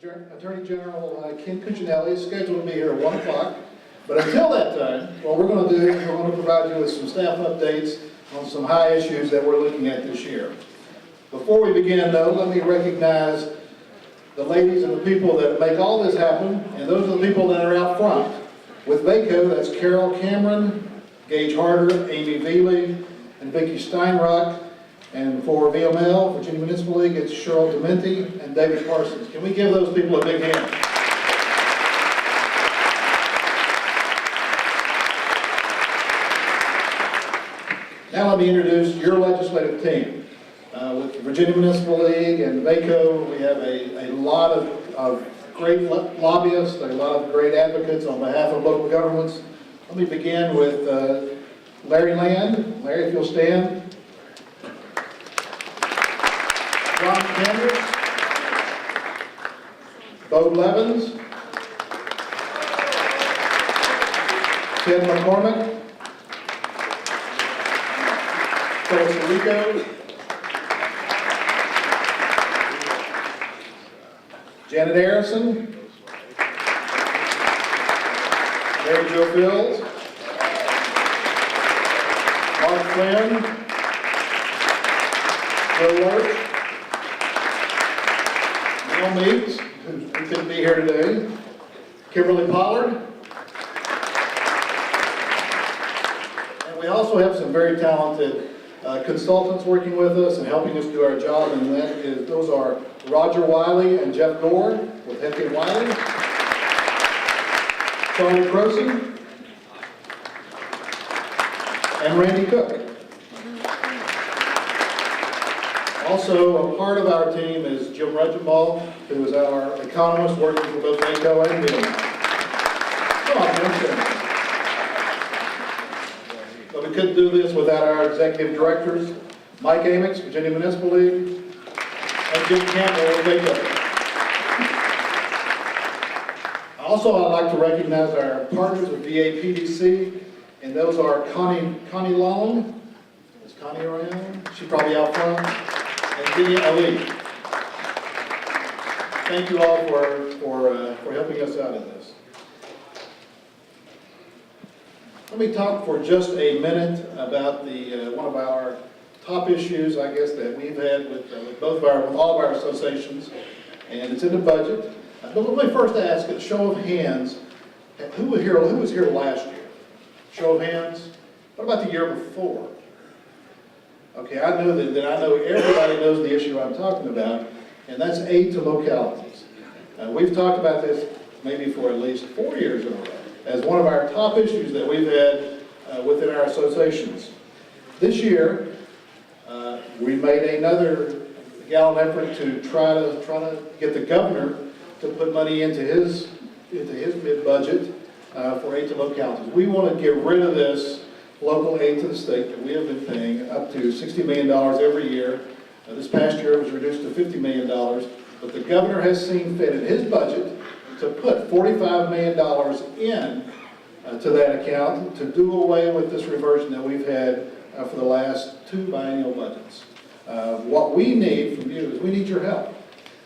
Attorney General Ken Cuccinelli is scheduled to be here at 1 o'clock. But until that time, what we're going to do is we're going to provide you with some staff updates on some high issues that we're looking at this year. Before we begin, though, let me recognize the ladies and the people that make all this happen, and those are the people that are out front. With VACO, that's Carol Cameron, Gage Harder, Amy Veely, and Vicki Steinrock. And for VML, Virginia Municipal League, it's Cheryl Dementi and David Parsons. Can we give those people a big hand? Now let me introduce your legislative team. With the Virginia Municipal League and VACO, we have a lot of great lobbyists, a lot of great advocates on behalf of local governments. Let me begin with Larry Land. Larry, if you'll stand. John Sanders, Bo Levins, Ted McCormick, Phyllis Rico, Janet Harrison, Mary Jo Fields, Mark Flynn, Joe Lurch, Neil Meeks, who couldn't be here today, Kimberly Pollard, and we also have some very talented consultants working with us and helping us do our job, and those are Roger Wiley and Jeff Gore with Hefty Wiley, Charlie Croson, and Randy Cook. Also, a part of our team is Jim Regenball, who is our economist working for both VACO and VML. Come on, Jim. But we couldn't do this without our executive directors, Mike Amix, Virginia Municipal League, and Jim Campbell with VACO. Also, I'd like to recognize our partners with VAPDC, and those are Connie Long. Is Connie around? She's probably out front. And Vinny Ali. Thank you all for helping us out in this. Let me talk for just a minute about one of our top issues, I guess, that we've had with all of our associations, and it's in the budget. But let me first ask a show of hands. Who was here last year? Show of hands. What about the year before? Okay, I know that I know everybody knows the issue I'm talking about, and that's aid to localities. We've talked about this maybe for at least 4 years in a row as one of our top issues that we've had within our associations. This year, we made another gallant effort to try to get the governor to put money into his mid-budget for aid to localities. We want to get rid of this local aid to the state that we have been paying up to $60 million every year. This past year it was reduced to $50 million, but the governor has seen fit in his budget to put $45 million in to that account to do away with this reversion that we've had for the last 2 biennial budgets. What we need from you is we need your help.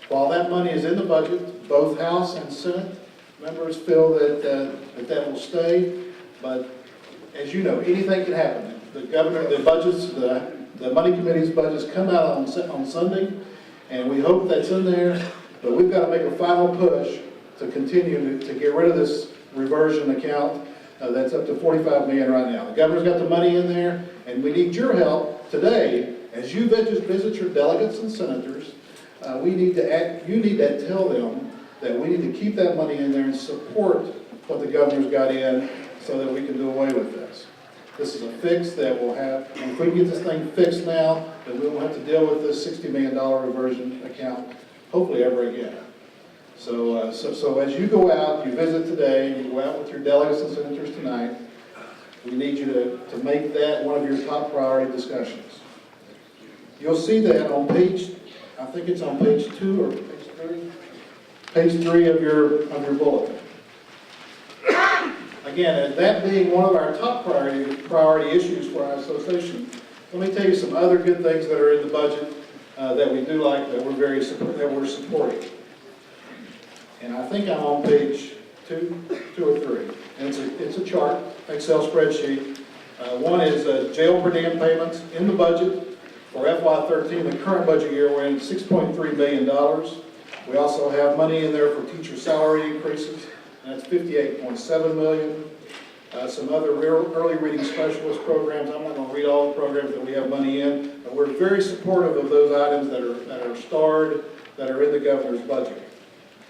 While that money is in the budget, both House and Senate members feel that that will stay, but as you know, anything can happen. The governor, the budgets, the money committee's budgets come out on Sunday, and we hope that's in there, but we've got to make a final push to continue to get rid of this reversion account that's up to $45 million right now. The governor's got the money in there, and we need your help today as you visit your delegates and senators. You need to tell them that we need to keep that money in there and support what the governor's got in, so that we can do away with this. This is a fix that will have, and if we can get this thing fixed now, then we won't have to deal with this $60 million reversion account, hopefully ever again. So as you go out, you visit today, you go out with your delegates and senators tonight, we need you to make that one of your top priority discussions. You'll see that on page, I think it's on page 2 or page 3? Page 3 of your bulletin. Again, that being one of our top priority issues for our association, let me tell you some other good things that are in the budget that we do like, that we're supporting. And I think I'm on page two or three. And it's a chart, Excel spreadsheet. One is jail per diem payments in the budget for FY13, the current budget year, we're in $6.3 million. We also have money in there for teacher salary increases, and that's $58.7 million. Some other early reading specialist programs. I'm not going to read all the programs that we have money in, but we're very supportive of those items that are starred, that are in the governor's budget.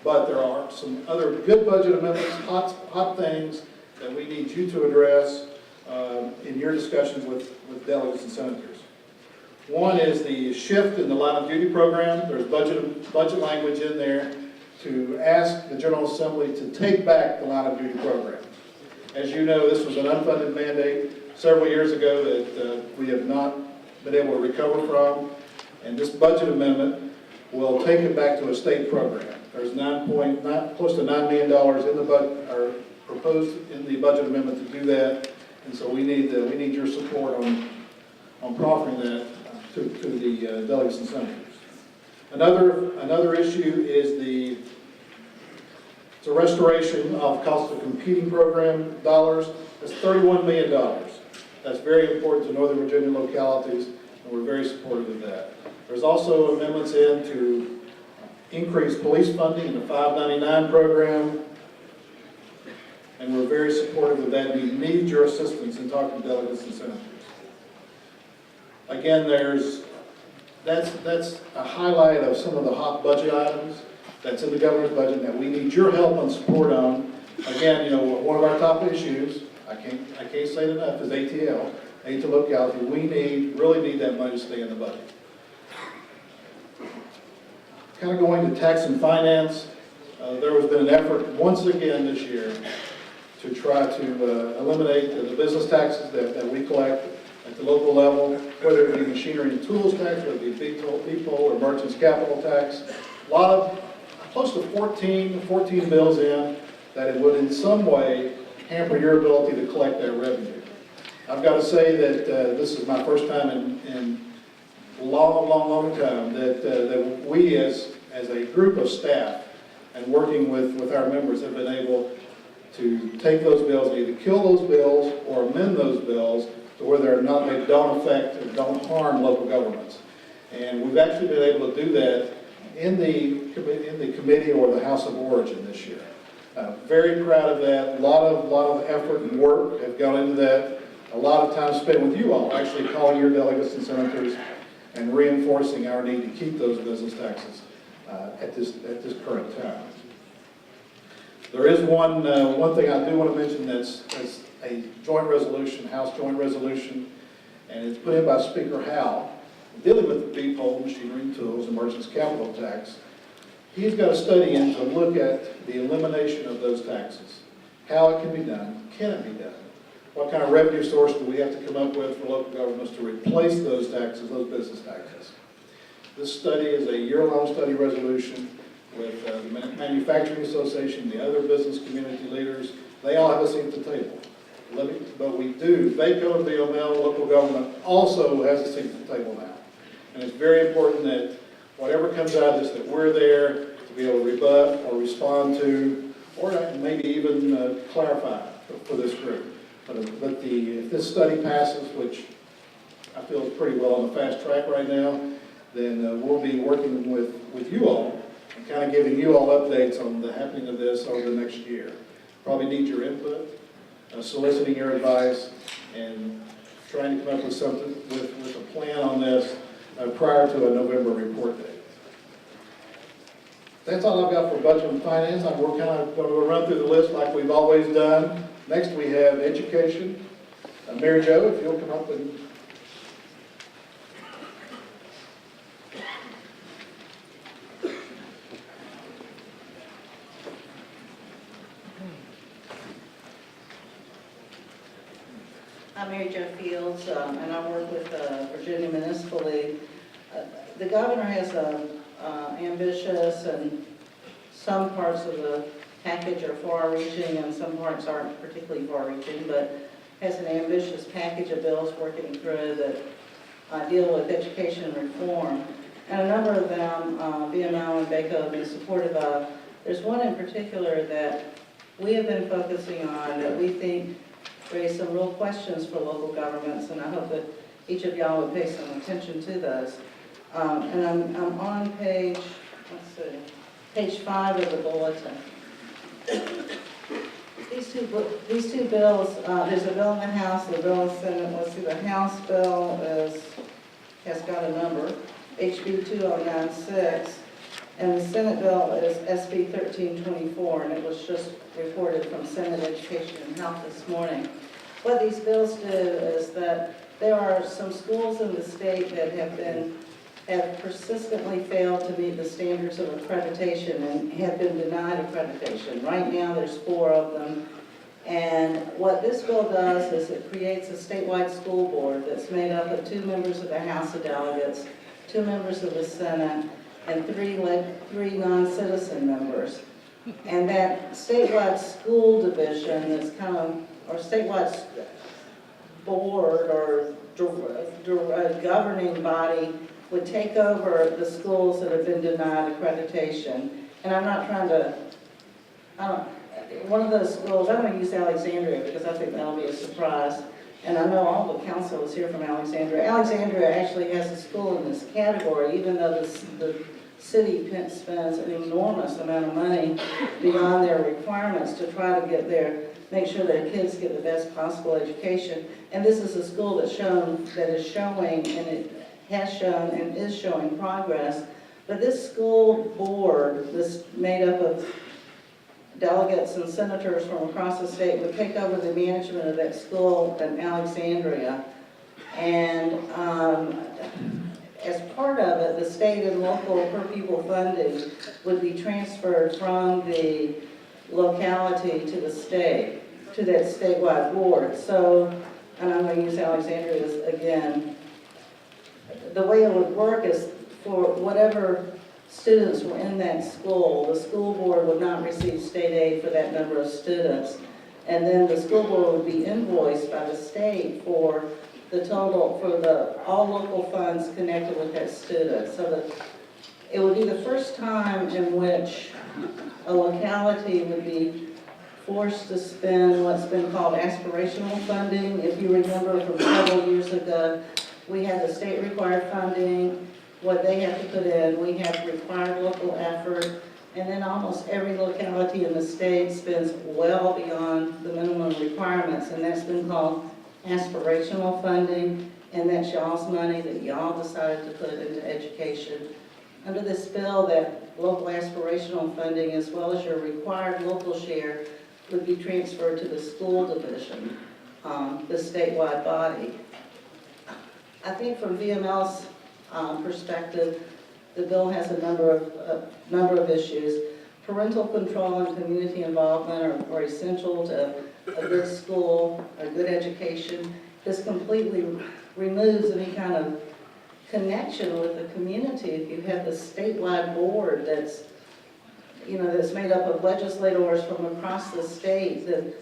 But there are some other good budget amendments, hot things that we need you to address in your discussions with delegates and senators. One is the shift in the line of duty program. There's budget language in there to ask the General Assembly to take back the line of duty program. As you know, this was an unfunded mandate several years ago that we have not been able to recover from, and this budget amendment will take it back to a state program. There's close to $9 million in the budget, or proposed in the budget amendment to do that, and so we need your support on proffering that to the delegates and senators. Another issue is the restoration of cost of competing program dollars. That's $31 million. That's very important to Northern Virginia localities, and we're very supportive of that. There's also amendments in to increase police funding in the 599 program, and we're very supportive of that. We need your assistance in talking to delegates and senators. Again, that's a highlight of some of the hot budget items that's in the governor's budget that we need your help and support on. Again, you know, one of our top issues, I can't say it enough, is ATL, aid to locality. We really need that money to stay in the budget. Kind of going to tax and finance, there has been an effort once again this year to try to eliminate the business taxes that we collect at the local level, whether it be machinery and tools tax, whether it be people or merchants capital tax. A lot of, close to 14 bills in that it would in some way hamper your ability to collect that revenue. I've got to say that this is my first time in a long time that we as a group of staff and working with our members have been able to take those bills and either kill those bills or amend those bills to where they don't affect or don't harm local governments. And we've actually been able to do that in the committee or the House of Origin this year. Very proud of that. A lot of effort and work have gone into that. A lot of time spent with you all, actually calling your delegates and senators and reinforcing our need to keep those business taxes at this current time. There is one thing I do want to mention that's a joint resolution, House joint resolution, and it's put in by Speaker Howe, dealing with the depot, machinery and tools, and merchants capital tax. He's got a study in to look at the elimination of those taxes, how it can be done, can it be done, what kind of revenue source do we have to come up with for local governments to replace those taxes, those business taxes. This study is a year-long study resolution with the Manufacturing Association, the other business community leaders. They all have a seat at the table. But we do, VACO, VOML, local government also has a seat at the table now. And it's very important that whatever comes out of this, that we're there to be able to rebut or respond to, or maybe even clarify for this group. But if this study passes, which I feel is pretty well on the fast track right now, then we'll be working with you all and kind of giving you all updates on the happening of this over the next year. Probably need your input. Soliciting your advice and trying to come up with something with a plan on this prior to a November report date. That's all I've got for budget and finance. We're kind of going to run through the list like we've always done. Next we have education. Mary Jo, if you'll come up and I'm Mary Jo Fields, and I work with Virginia Municipal League. The governor has ambitious, and some parts of the package are far-reaching, and some parts aren't particularly far-reaching, but has an ambitious package of bills working through that deal with education reform. And a number of them, VML and VACO, have been supported by There's one in particular that we have been focusing on that we think raise some real questions for local governments, and I hope that each of y'all would pay some attention to those. And I'm on page, let's see, page 5 of the bulletin. These two bills, there's a bill in the House, a bill in the Senate. Let's see, the House bill has got a number, HB 2096, and the Senate bill is SB 1324, and it was just reported from Senate Education and Health this morning. What these bills do is that there are some schools in the state that have persistently failed to meet the standards of accreditation and have been denied accreditation. Right now, there's 4 of them. And what this bill does is it creates a statewide school board that's made up of 2 members of the House of Delegates, 2 members of the Senate, and 3 non-citizen members. And that statewide school division that's kind of, or statewide board or governing body would take over the schools that have been denied accreditation. And I'm not trying to, one of those schools, I'm going to use Alexandria because I think that'll be a surprise. And I know all the council is here from Alexandria. Alexandria actually has a school in this category, even though the city spends an enormous amount of money beyond their requirements to try to make sure their kids get the best possible education. And this is a school that is showing, and it has shown and is showing progress. But this school board, this made up of delegates and senators from across the state, would take over the management of that school in Alexandria. And as part of it, the state and local per pupil funding would be transferred from the locality to the state, to that statewide board. So, and I'm going to use Alexandria again. The way it would work is for whatever students were in that school, the school board would not receive state aid for that number of students. And then the school board would be invoiced by the state for the total, for all local funds connected with that student. So that it would be the first time in which a locality would be forced to spend what's been called aspirational funding. If you remember from several years ago, we had the state required funding, what they have to put in, we have required local effort, and then almost every locality in the state spends well beyond the minimum requirements, and that's been called aspirational funding, and that's y'all's money that y'all decided to put into education. Under this bill, that local aspirational funding, as well as your required local share, would be transferred to the school division, the statewide body. I think from VML's perspective, the bill has a number of issues. Parental control and community involvement are essential to a good school, a good education. This completely removes any kind of connection with the community. If you have the statewide board that's made up of legislators from across the state, that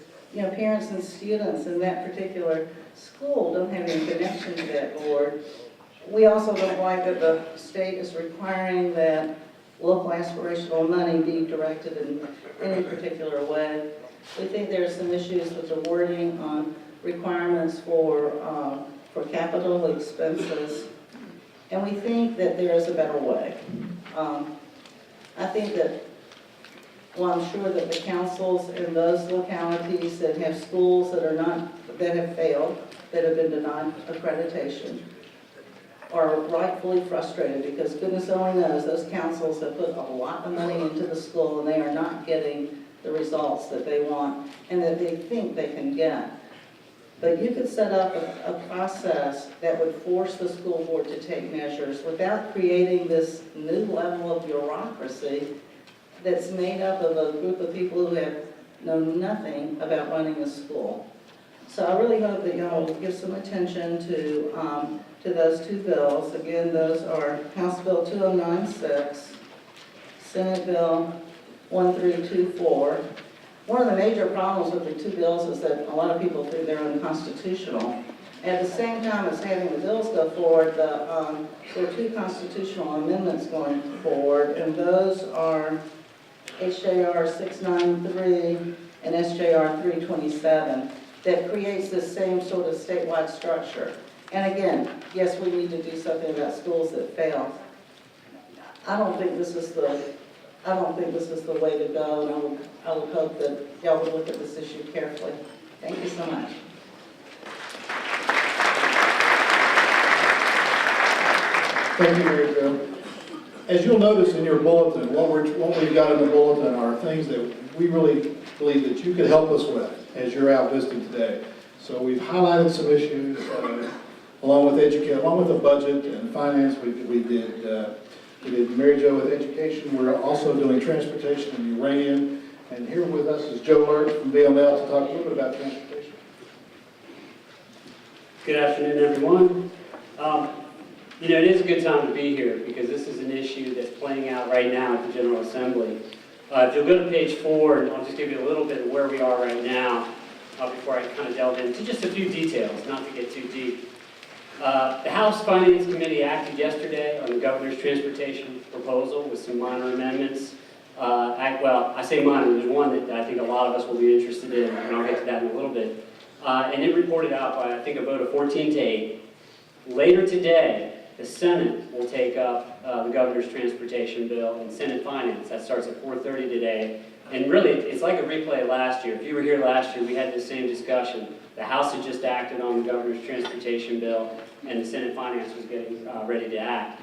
parents and students in that particular school don't have any connection to that board. We also don't like that the state is requiring that local aspirational money be directed in any particular way. We think there are some issues with the wording on requirements for capital expenses, and we think that there is a better way. I think that, well, I'm sure that the councils in those localities that have schools that have failed, that have been denied accreditation, are rightfully frustrated because goodness only knows those councils have put a lot of money into the school and they are not getting the results that they want and that they think they can get. But you could set up a process that would force the school board to take measures without creating this new level of bureaucracy that's made up of a group of people who have known nothing about running a school. So I really hope that y'all will give some attention to those 2 bills. Again, those are House Bill 2096, Senate Bill 1324. One of the major problems with the 2 bills is that a lot of people think they're unconstitutional. At the same time as having the bills go forward, there are 2 constitutional amendments going forward, and those are HJR 693 and SJR 327 that creates the same sort of statewide structure. And again, yes, we need to do something about schools that fail. I don't think this is the way to go, and I would hope that y'all would look at this issue carefully. Thank you so much. Thank you, Mary Jo. As you'll notice in your bulletin, what we've got in the bulletin are things that we really believe that you could help us with as you're out visiting today. So we've highlighted some issues along with the budget and finance. We did Mary Jo with education. We're also doing transportation, and you ran in. And here with us is Joe Lurch from VML to talk a little bit about transportation. Good afternoon, everyone. It is a good time to be here because this is an issue that's playing out right now at the General Assembly. If you'll go to page 4, and I'll just give you a little bit of where we are right now before I kind of delve into just a few details, not to get too deep. The House Finance Committee acted yesterday on the governor's transportation proposal with some minor amendments. I say minor, there's one that I think a lot of us will be interested in, and I'll get to that in a little bit. And it reported out by, I think, a vote of 14-8. Later today, the Senate will take up the governor's transportation bill in Senate Finance. That starts at 4:30 today. And really, it's like a replay of last year. If you were here last year, we had the same discussion. The House had just acted on the governor's transportation bill, and the Senate Finance was getting ready to act.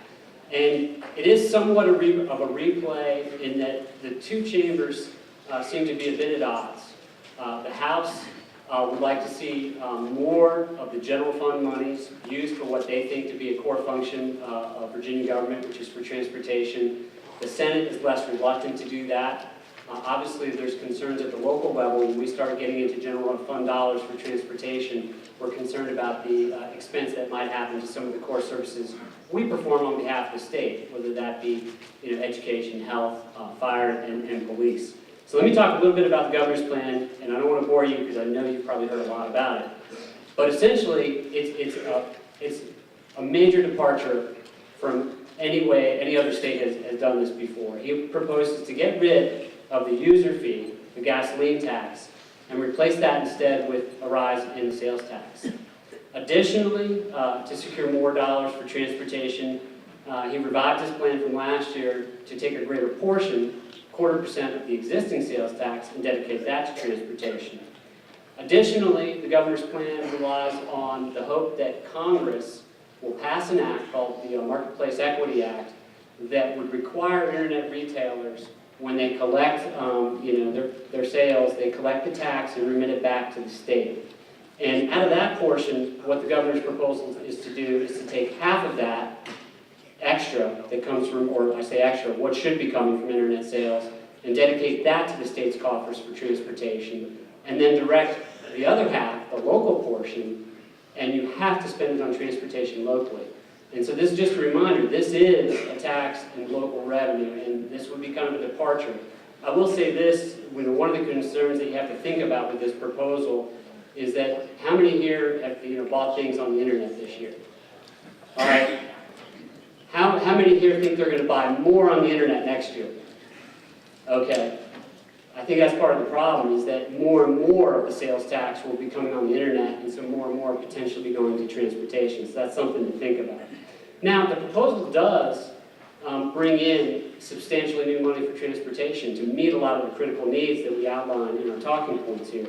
And it is somewhat of a replay in that the two chambers seem to be a bit at odds. The House would like to see more of the general fund monies used for what they think to be a core function of Virginia government, which is for transportation. The Senate is less reluctant to do that. Obviously, there's concerns at the local level. When we start getting into general fund dollars for transportation, we're concerned about the expense that might happen to some of the core services we perform on behalf of the state, whether that be education, health, fire, and police. So let me talk a little bit about the governor's plan, and I don't want to bore you because I know you've probably heard a lot about it. But essentially, it's a major departure from any way any other state has done this before. He proposes to get rid of the user fee, the gasoline tax, and replace that instead with a rise in the sales tax. Additionally, to secure more dollars for transportation, he revived his plan from last year to take a greater portion, 0.25% of the existing sales tax, and dedicate that to transportation. Additionally, the governor's plan relies on the hope that Congress will pass an act called the Marketplace Equity Act that would require internet retailers, when they collect their sales, they collect the tax and remit it back to the state. And out of that portion, what the governor's proposal is to do is to take half of that extra that comes from, or I say extra, what should be coming from internet sales, and dedicate that to the state's coffers for transportation, and then direct the other half, the local portion, and you have to spend it on transportation locally. And so this is just a reminder, this is a tax and local revenue, and this would be kind of a departure. I will say this, one of the concerns that you have to think about with this proposal is that how many here have bought things on the internet this year? All right. How many here think they're going to buy more on the internet next year? Okay. I think that's part of the problem, is that more and more of the sales tax will be coming on the internet, and so more and more potentially going to transportation. So that's something to think about. Now, the proposal does bring in substantially new money for transportation to meet a lot of the critical needs that we outlined in our talking points here.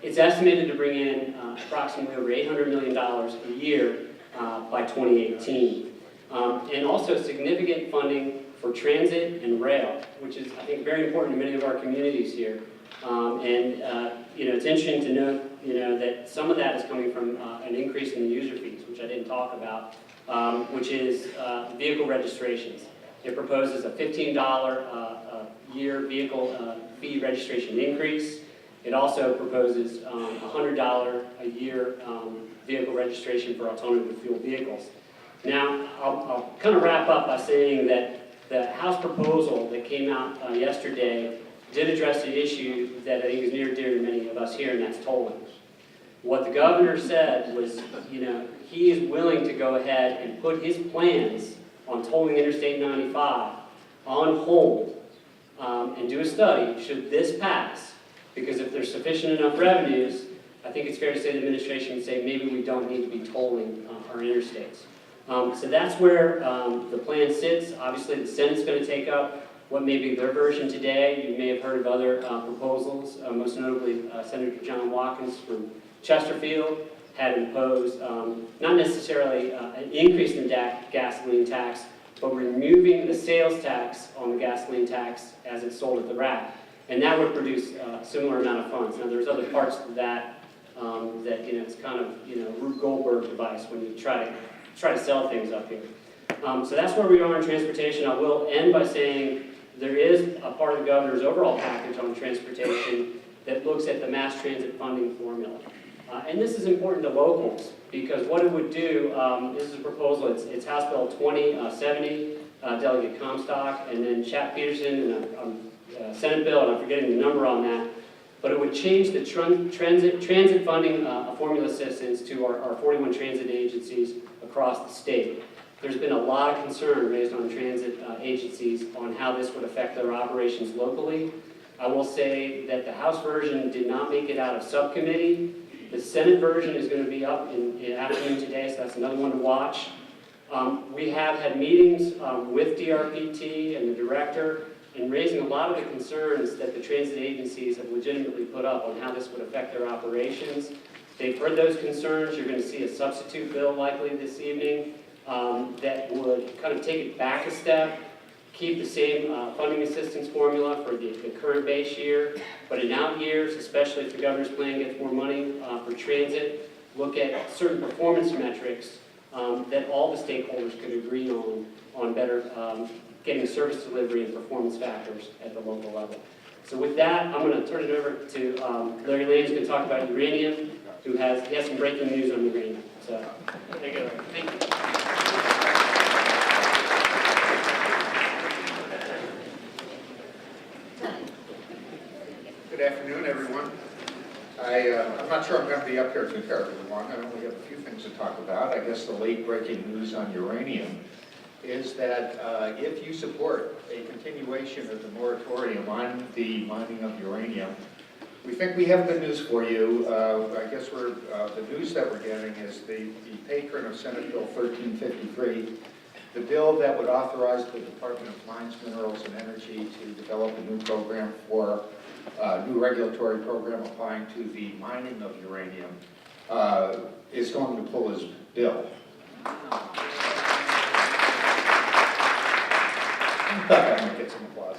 It's estimated to bring in approximately over $800 million a year by 2018. And also significant funding for transit and rail, which is, I think, very important to many of our communities here. It's interesting to note, that some of that is coming from an increase in the user fees, which I didn't talk about, which is vehicle registrations. It proposes a $15 a year vehicle fee registration increase. It also proposes a $100 a year vehicle registration for alternative fuel vehicles. Now, I'll kind of wrap up by saying that the House proposal that came out yesterday did address the issue that I think is near and dear to many of us here, and that's tolling. What the governor said was, he is willing to go ahead and put his plans on tolling Interstate 95 on hold and do a study, should this pass, because if there's sufficient enough revenues, I think it's fair to say the administration would say maybe we don't need to be tolling our interstates. So that's where the plan sits. Obviously, the Senate's going to take up what may be their version today. You may have heard of other proposals, most notably Senator John Watkins from Chesterfield had imposed not necessarily an increase in the gasoline tax, but removing the sales tax on the gasoline tax as it's sold at the rack. And that would produce a similar amount of funds. Now, there's other parts to that that, it's kind of, Rube Goldberg device when you try to sell things up here. So that's where we are on transportation. I will end by saying there is a part of the governor's overall package on transportation that looks at the mass transit funding formula. And this is important to locals because what it would do, this is a proposal, it's House Bill 2070, Delegate Comstock, and then Chap Peterson, and Senate bill, and I'm forgetting the number on that. But it would change the transit funding formula assistance to our 41 transit agencies across the state. There's been a lot of concern raised on transit agencies on how this would affect their operations locally. I will say that the House version did not make it out of subcommittee. The Senate version is going to be up in the afternoon today, so that's another one to watch. We have had meetings with DRPT and the director in raising a lot of the concerns that the transit agencies have legitimately put up on how this would affect their operations. They've heard those concerns. You're going to see a substitute bill likely this evening that would kind of take it back a step, keep the same funding assistance formula for the current base year, but in out years, especially if the governor's plan gets more money for transit, look at certain performance metrics that all the stakeholders could agree on better getting service delivery and performance factors at the local level. So with that, I'm going to turn it over to Larry Lane, who's going to talk about uranium, he has some breaking news on uranium. So, take it over. Thank you. Good afternoon, everyone. I'm not sure I'm going to be up here too terribly long. I only have a few things to talk about. I guess the late breaking news on uranium is that if you support a continuation of the moratorium on the mining of uranium, we think we have good news for you. I guess the news that we're getting is the patron of Senate Bill 1353, the bill that would authorize the Department of Mines, Minerals, and Energy to develop a new program for new regulatory program applying to the mining of uranium, is going to pull his bill. I thought I might get some applause.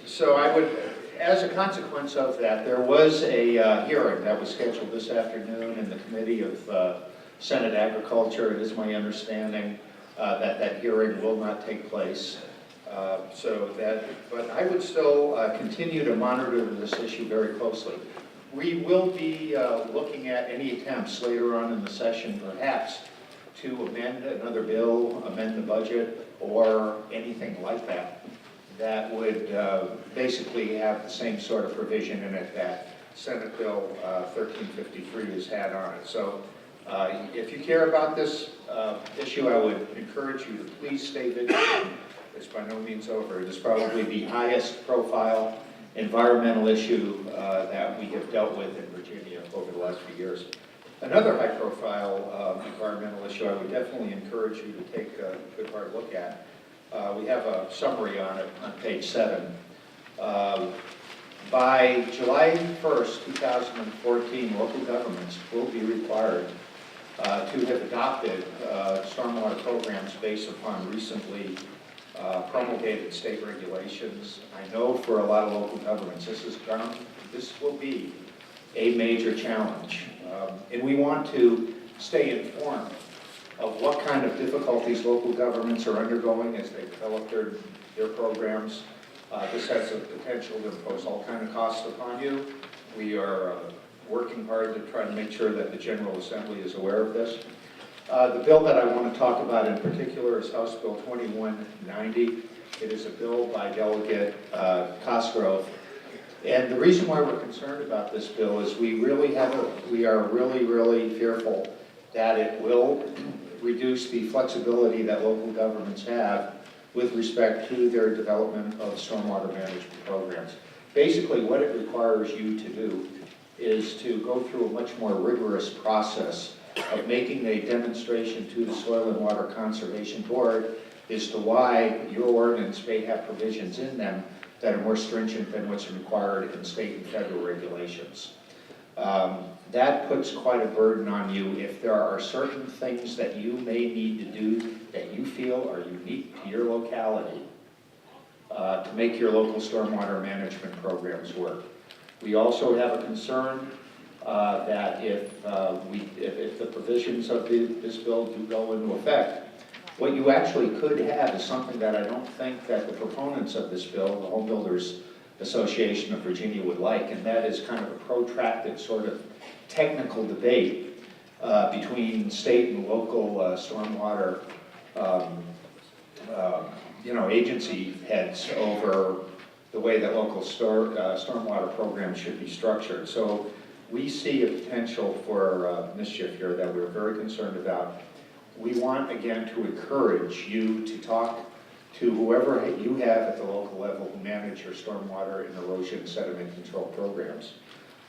So I would, as a consequence of that, there was a hearing that was scheduled this afternoon in the Committee of Senate Agriculture. It is my understanding that hearing will not take place. But I would still continue to monitor this issue very closely. We will be looking at any attempts later on in the session, perhaps, to amend another bill, amend the budget, or anything like that, that would basically have the same sort of provision in it that Senate Bill 1353 has had on it. So if you care about this issue, I would encourage you to please stay vigilant. It's by no means over. It is probably the highest profile environmental issue that we have dealt with in Virginia over the last few years. Another high profile environmental issue I would definitely encourage you to take a good hard look at. We have a summary on it on page 7. By July 1st, 2014, local governments will be required to have adopted stormwater programs based upon recently promulgated state regulations. I know for a lot of local governments this will be a major challenge. And we want to stay informed of what kind of difficulties local governments are undergoing as they develop their programs. This has the potential to impose all kinds of costs upon you. We are working hard to try to make sure that the General Assembly is aware of this. The bill that I want to talk about in particular is House Bill 2190. It is a bill by Delegate Cosgrove. And the reason why we're concerned about this bill is we are really fearful that it will reduce the flexibility that local governments have with respect to their development of stormwater management programs. Basically, what it requires you to do is to go through a much more rigorous process of making a demonstration to the Soil and Water Conservation Board as to why your ordinance may have provisions in them that are more stringent than what's required in state and federal regulations. That puts quite a burden on you if there are certain things that you may need to do that you feel are unique to your locality to make your local stormwater management programs work. We also have a concern that if the provisions of this bill do go into effect, what you actually could have is something that I don't think that the proponents of this bill, the Home Builders Association of Virginia, would like, and that is kind of a protracted sort of technical debate between state and local stormwater agency heads over the way that local stormwater programs should be structured. So we see a potential for mischief here that we're very concerned about. We want, again, to encourage you to talk to whoever you have at the local level who manage your stormwater and erosion sediment control programs.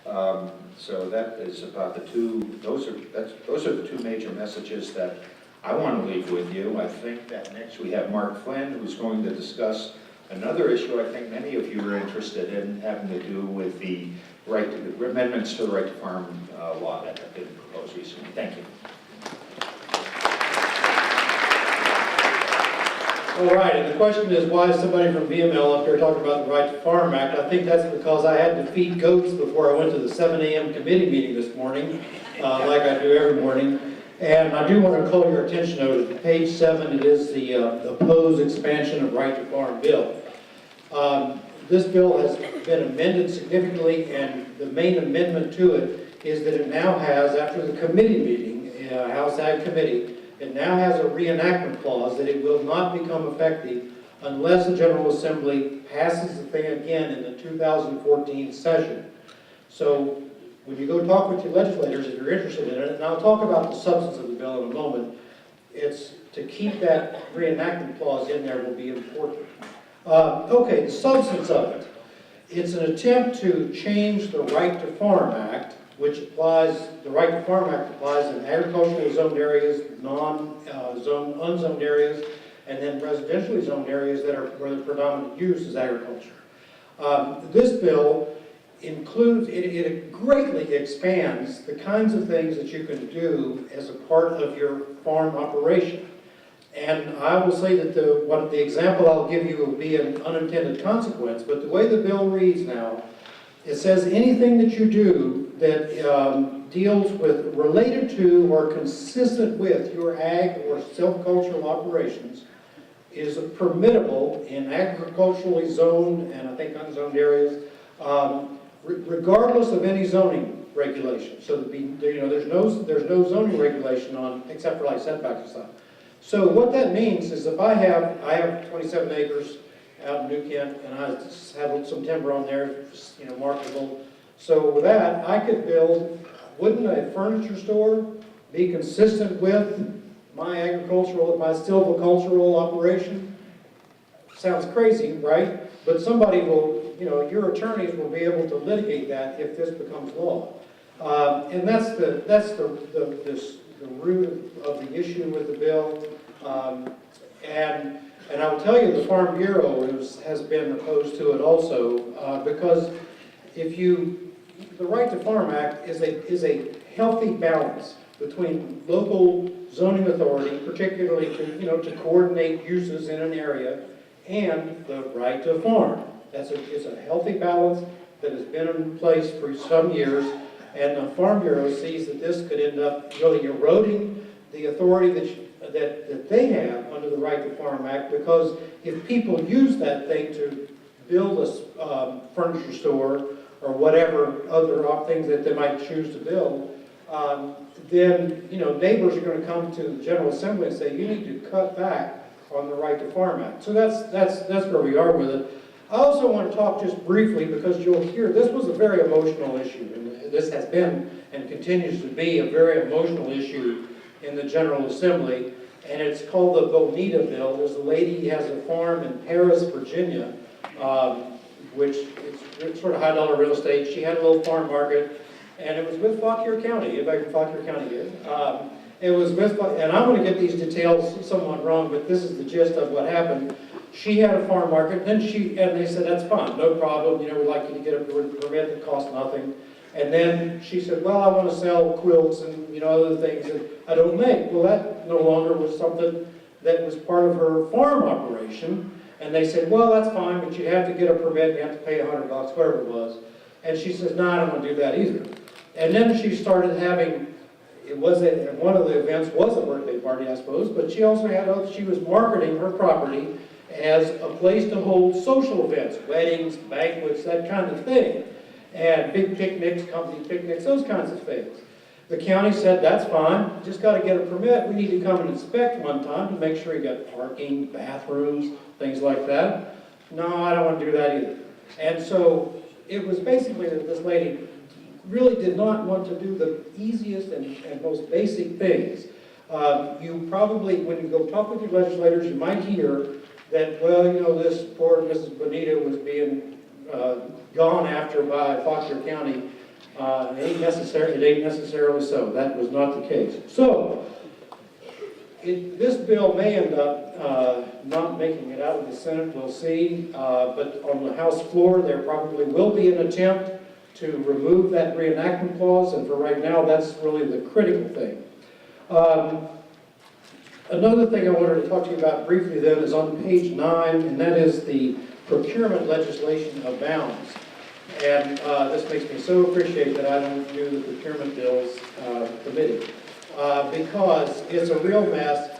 So that is about the two, those are the two major messages that I want to leave with you. I think that next we have Mark Flynn, who's going to discuss another issue I think many of you are interested in, having to do with the amendments to the right to farm law that have been proposed recently. Thank you. All right, and the question is, why is somebody from VML up here talking about the Right to Farm Act? I think that's because I had to feed goats before I went to the 7 a.m. committee meeting this morning, like I do every morning. And I do want to call your attention though to page 7. It is the proposed expansion of Right to Farm bill. This bill has been amended significantly, and the main amendment to it is that it now has, after the committee meeting, House Ag Committee, it now has a reenactment clause that it will not become effective unless the General Assembly passes the thing again in the 2014 session. So when you go talk with your legislators, if you're interested in it, and I'll talk about the substance of the bill in a moment, it's to keep that reenactment clause in there will be important. Okay, the substance of it. It's an attempt to change the Right to Farm Act, which applies, the Right to Farm Act applies in agriculturally zoned areas, unzoned areas, and then residentially zoned areas that are where the predominant use is agriculture. This bill includes, it greatly expands the kinds of things that you can do as a part of your farm operation. And I will say that the example I'll give you will be an unintended consequence, but the way the bill reads now, it says anything that you do that deals with, related to, or consistent with your ag or silvicultural operations is permittable in agriculturally zoned and I think unzoned areas, regardless of any zoning regulation. So there's no zoning regulation on, except for like setbacks and stuff. So what that means is if I have 27 acres out in New Kent, and I just have some timber on there, just, marketable. So with that, I could build, wouldn't a furniture store be consistent with my silvicultural operation? Sounds crazy, right? But somebody will, your attorneys will be able to litigate that if this becomes law. And that's the root of the issue with the bill. And I will tell you, the Farm Bureau has been opposed to it also, because the Right to Farm Act is a healthy balance between local zoning authority, particularly to coordinate uses in an area, and the right to farm. It's a healthy balance that has been in place for some years, and the Farm Bureau sees that this could end up really eroding the authority that they have under the Right to Farm Act, because if people use that thing to build a furniture store or whatever other things that they might choose to build, then neighbors are going to come to the General Assembly and say, you need to cut back on the Right to Farm Act. So that's where we are with it. I also want to talk just briefly, because you'll hear, this was a very emotional issue, and this has been and continues to be a very emotional issue in the General Assembly. and it's called the Bonita Bill. There's a lady who has a farm in Paris, Virginia, which is sort of high-dollar real estate. She had a little farm market, and it was with Fauquier County. Anybody from Fauquier County here? It was with, and I'm going to get these details somewhat wrong, but this is the gist of what happened. She had a farm market, and they said, that's fine, no problem, we'd like you to get a permit that costs nothing. And then she said, well, I want to sell quilts and, other things that I don't make. Well, that no longer was something that was part of her farm operation. And they said, well, that's fine, but you have to get a permit, you have to pay $100, whatever it was. And she says, no, I don't want to do that either. And then she started having, one of the events was a birthday party, I suppose, but she also she was marketing her property as a place to hold social events, weddings, banquets, that kind of thing. And big picnics, company picnics, those kinds of things. The county said, that's fine, just got to get a permit. We need to come and inspect one time to make sure you got parking, bathrooms, things like that. No, I don't want to do that either. And so it was basically that this lady really did not want to do the easiest and most basic things. You probably, when you go talk with your legislators, you might hear that, well, this poor Mrs. Bonita was being gone after by Fauquier County. It ain't necessarily so. That was not the case. So, this bill may end up not making it out of the Senate, we'll see. But on the House floor, there probably will be an attempt to remove that reenactment clause, and for right now, that's really the critical thing. Another thing I wanted to talk to you about briefly then is on page 9, and that is the procurement legislation abounds. And this makes me so appreciate that I don't do the procurement bills committee, because it's a real mess.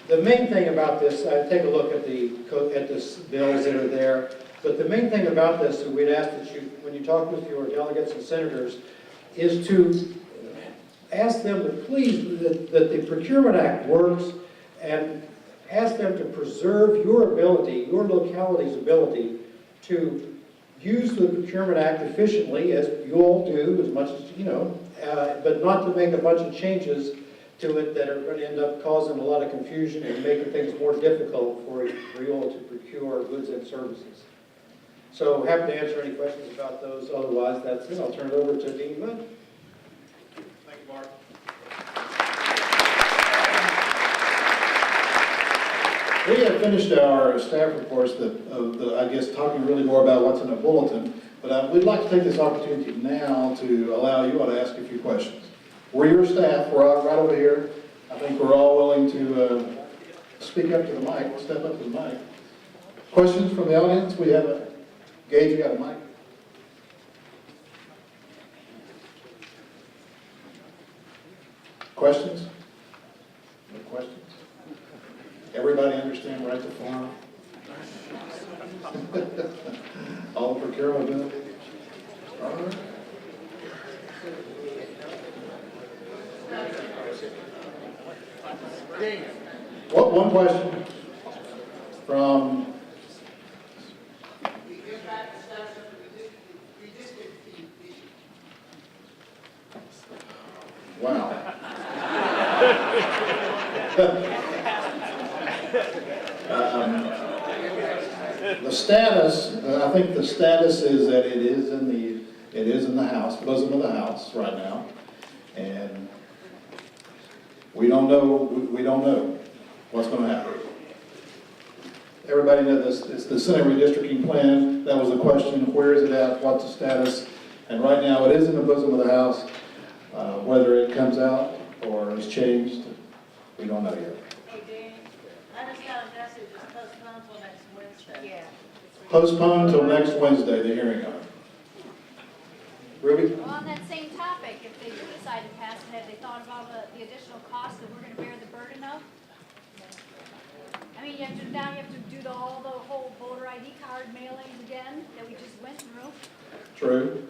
The main thing about this, I take a look at the bills that are there, but the main thing about this, and we'd ask that you, when you talk with your delegates and senators, is to ask them to please, that the Procurement Act works, and ask them to preserve your ability, your locality's ability, to use the Procurement Act efficiently, as you all do, as much as but not to make a bunch of changes to it that are going to end up causing a lot of confusion and making things more difficult for you all to procure goods and services. So happy to answer any questions about those. Otherwise, that's it. I'll turn it over to Dean Mudd. Thank you, Mark. We have finished our staff reports I guess, talking really more about what's in the bulletin, but we'd like to take this opportunity now to allow you all to ask a few questions. We're your staff. We're all right over here. I think we're all willing to speak up to the mic, step up to the mic. Questions from the audience? We have Gage, you got a mic? Questions? No questions? Everybody understand right to farm? All the procurement bill? All right. What, one question from wow. The status, I think the status is that it is in the House, bosom of the House right now, and we don't know what's going to happen. Everybody knows this. It's the Senate redistricting plan. That was the question. Where is it at? What's the status? And right now, it is in the bosom of the House. Whether it comes out or is changed, we don't know yet. Hey, Dan, I just got a message, it's postponed till next Wednesday. Yeah. Postponed until next Wednesday, the hearing on it. Ruby? Well, on that same topic, if they do decide to pass it, have they thought about the additional cost that we're going to bear the burden of? I mean, you have to do all the whole voter ID card mailings again that we just went through. True.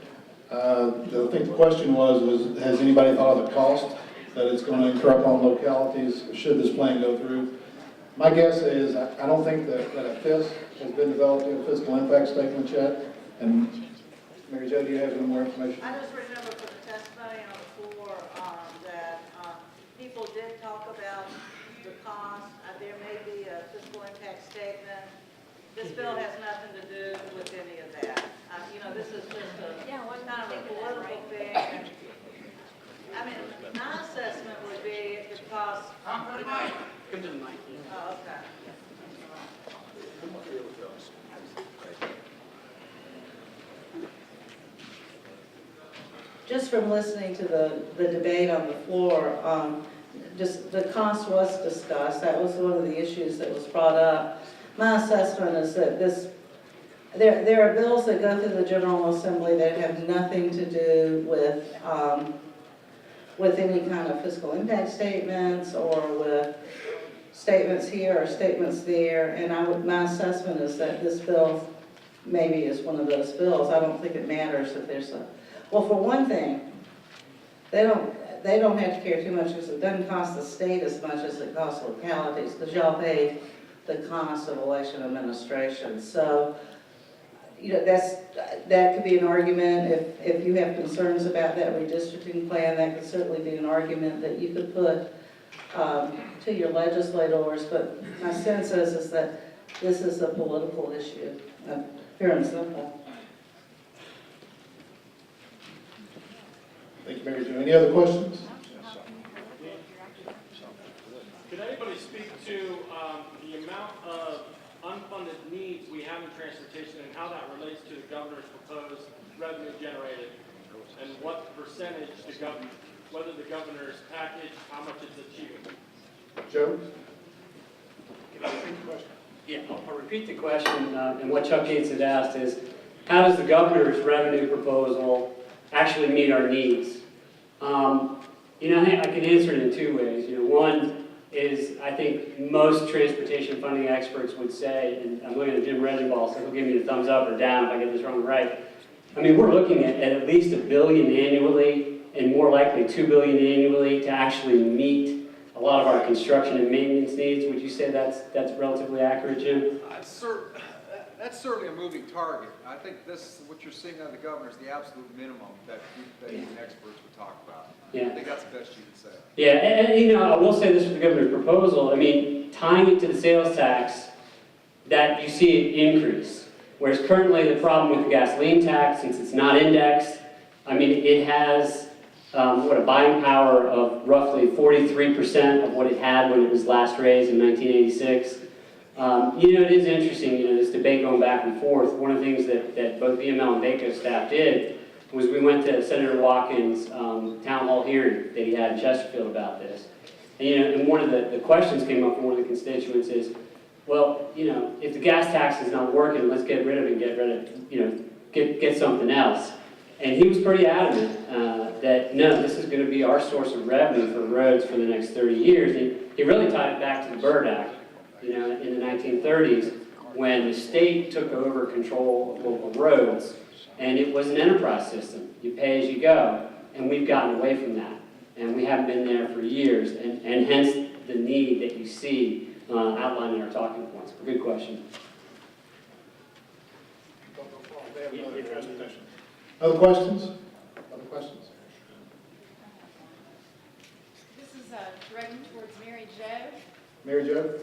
I think the question was has anybody thought of the cost that it's going to incur upon localities should this plan go through? My guess is I don't think that a FIS has been developed in a fiscal impact statement yet. And Mary Jo, do you have any more information? I just remember from the testimony on the floor that people did talk about the cost, there may be a fiscal impact statement. This bill has nothing to do with any of that. You know, this is just a Yeah, one kind of a thing of that, political right? thing. And, I mean, my assessment would be it could cost. Come to the mic. Oh, okay. Just from listening to the debate on the floor, just the cost was discussed. That was one of the issues that was brought up. My assessment is that there are bills that go through the General Assembly that have nothing to do with any kind of fiscal impact statements or with statements here or statements there. And my assessment is that this bill maybe is one of those bills. I don't think it matters if there's a, well, for one thing, they don't have to care too much because it doesn't cost the state as much as it costs localities, because y'all pay the cost of election administration. So, you know, that could be an argument. If you have concerns about that redistricting plan, that could certainly be an argument that you could put to your legislators. But my sense is that this is a political issue, pure and simple. Thank you, Mary Jo. Any other questions? Could anybody speak to the amount of unfunded needs we have in transportation and how that relates to the governor's proposed revenue generated? And what percentage whether the governor's package, how much it's achieving? Joe? Yeah, I'll repeat the question, and what Chuck Gates had asked is, how does the governor's revenue proposal actually meet our needs? You know, I can answer it in two ways. You know, one is, I think most transportation funding experts would say, and I'm looking at Jim Regenball, so he'll give me a thumbs up or down if I get this wrong or right. I mean, we're looking at least $1 billion annually, and more likely $2 billion annually to actually meet a lot of our construction and maintenance needs. Would you say that's relatively accurate, Jim? That's certainly a moving target. I think what you're seeing on the governor is the absolute minimum that even experts would talk about. Yeah. I think that's the best you can say. Yeah, and you know, I will say this for the governor's proposal. I mean, tying it to the sales tax, that you see it increase. Whereas currently the problem with the gasoline tax, since it's not indexed, I mean, it has a buying power of roughly 43% of what it had when it was last raised in 1986. You know, it is interesting, you know, this debate going back and forth. One of the things that both VML and VACO staff did was we went to Senator Watkins' town hall hearing that he had in Chesterfield about this. And, you know, and one of the questions came up from one of the constituents is, well, you know, if the gas tax is not working, let's get rid of it and get rid of, you know, get something else. And he was pretty adamant that, no, this is going to be our source of revenue for roads for the next 30 years. He really tied it back to the Byrd Act, you know, in the 1930s, when the state took over control of local roads, and it was an enterprise system. You pay as you go, and we've gotten away from that. And we haven't been there for years, and hence the need that you see outlined in our talking points. Good question. Other questions? Other questions? This is directed towards Mary Jo. Mary Jo?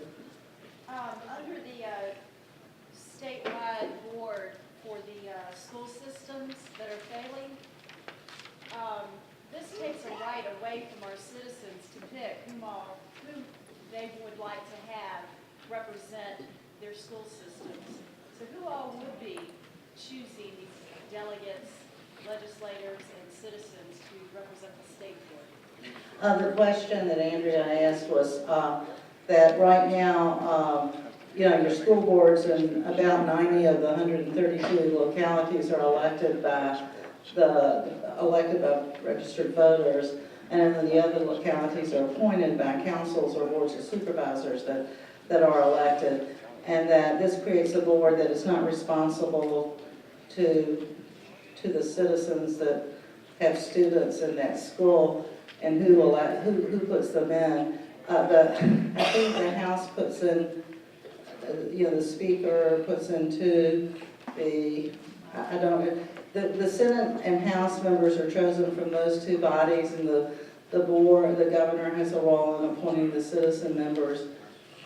Under the statewide board for the school systems that are failing, this takes a right away from our citizens to pick who they would like to have represent their school systems. So who all would be choosing these delegates, legislators, and citizens to represent the state board? The question that Andrea asked was that right now, you know, your school boards in about 90 of the 132 localities are elected by registered voters, and then the other localities are appointed by councils or boards of supervisors that are elected, and that this creates a board that is not responsible to the citizens that have students in that school and who puts them in. I think the House puts in, you know, the Speaker puts into the Senate and House members are chosen from those two bodies, and the the board, the governor has a role in appointing the citizen members.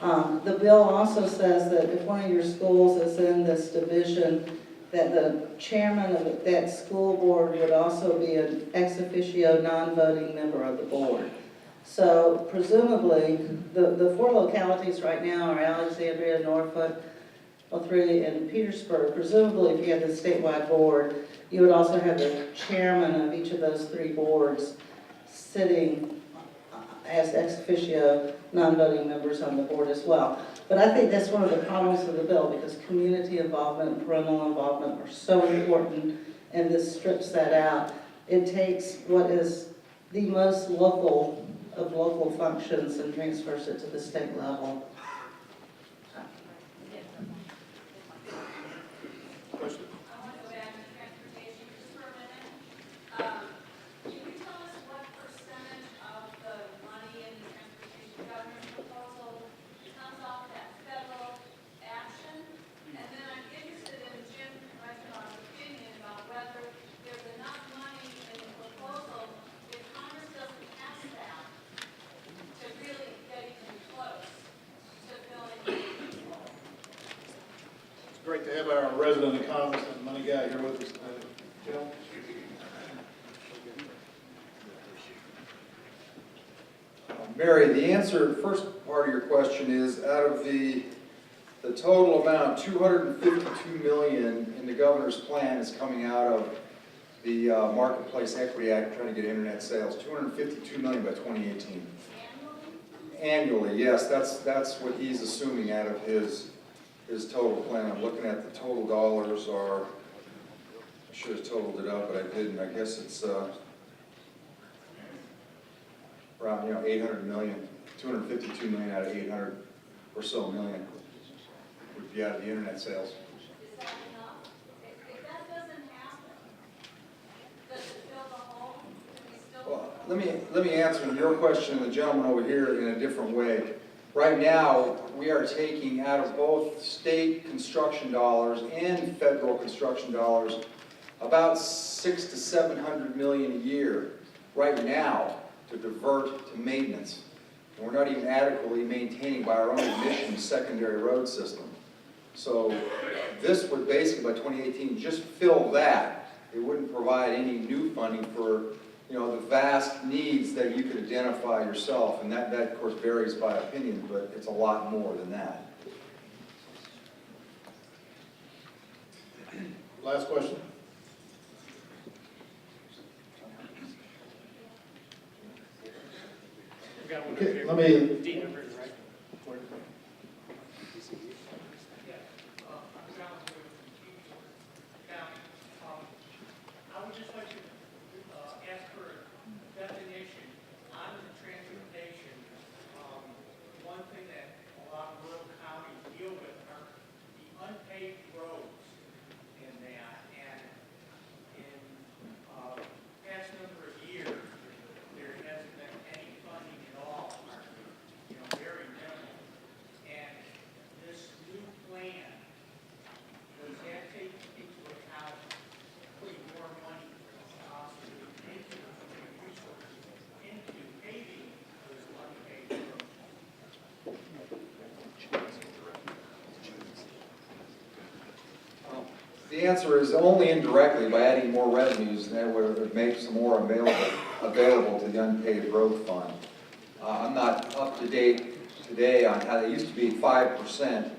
The bill also says that if one of your schools is in this division, that the chairman of that school board would also be an ex officio non-voting member of the board. So presumably, the four localities right now are Alexandria, Norfolk, L3, and Petersburg. Presumably, if you had the statewide board, you would also have the chairman of each of those three boards sitting as ex officio non-voting members on the board as well. But I think that's one of the problems of the bill, because community involvement and parental involvement are so important, and this strips that out. It takes what is the most local of local functions and transfers it to the state level. Question? I want to go back to transportation just for a minute. Can you tell us what percentage of the money in the transportation government proposal comes off that federal action? And then I'm interested in Jim Reznar's opinion about whether there's enough money in the proposal if Congress doesn't pass that to really get even close to filling the role. It's great to have our resident economist and money guy here with us. Jim? Mary, the answer, first part of your question is, out of the total amount, 252 million in the governor's plan is coming out of the Marketplace Equity Act, trying to get internet sales, 252 million by 2018. Annually, yes, that's what he's assuming out of his total plan. I'm looking at the total dollars are, I should have totaled it up, but I didn't. I guess it's around, 800 million, 252 million out of 800 or so million would be out of the internet sales. Is that enough? If that doesn't happen, does it fill the hole? Do we still? Well, let me answer your question, the gentleman over here, in a different way. Right now, we are taking out of both state construction dollars and federal construction dollars about 600 to 700 million a year right now to divert to maintenance. And we're not even adequately maintaining by our own admission secondary road system. So this would basically, by 2018, just fill that. It wouldn't provide any new funding for, the vast needs that you could identify yourself. And that of course, varies by opinion, but it's a lot more than that. Last question. We've got one over Okay, here. let me, Dean over here, right? I would just like to ask for a definition on the transportation. One thing that a lot of rural counties deal with are the unpaved roads in that. And in past number of years, there hasn't been any funding at all, or, very minimal. And this new plan, does that take into account putting more money possibly into resources into paving those unpaved roads? The answer is only indirectly by adding more revenues, and that would make some more available to the unpaid road fund. I'm not up to date today on how, it used to be 5%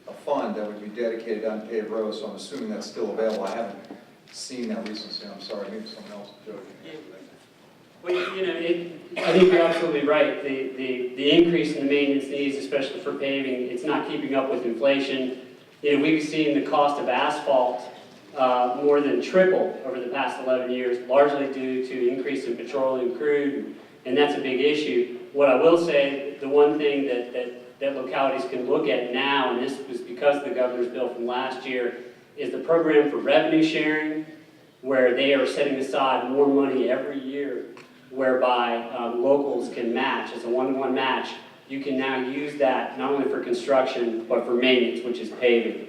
a fund that would be dedicated to unpaved roads, so I'm assuming that's still available. I haven't seen that recently. I'm sorry, maybe someone else will joke. Well, I think you're absolutely right. The increase in the maintenance needs, especially for paving, it's not keeping up with inflation. We've seen the cost of asphalt more than triple over the past 11 years, largely due to increase in petroleum crude, and that's a big issue. What I will say, the one thing that localities can look at now, and this was because of the governor's bill from last year, is the program for revenue sharing, where they are setting aside more money every year, whereby locals can match. It's a one-to-one match. You can now use that not only for construction, but for maintenance, which is paving.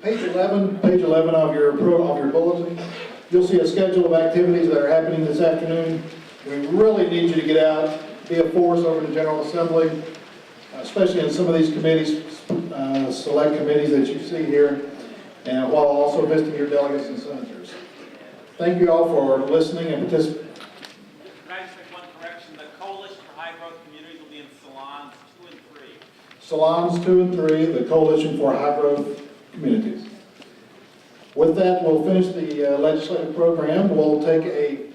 Page 11 of your bulletin, you'll see a schedule of activities that are happening this afternoon. We really need you to get out, be a force over the General Assembly, especially in some of these committees, select committees that you see here, and while also visiting your delegates and senators. Thank you all for listening and participating. Can I just make one correction? The Coalition for High Growth Communities will be in salons 2 and 3. Salons 2 and 3, the Coalition for High Growth Communities. With that, we'll finish the legislative program. We'll take a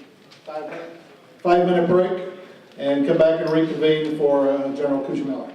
5-minute break and come back and reconvene for General Cuccinelli.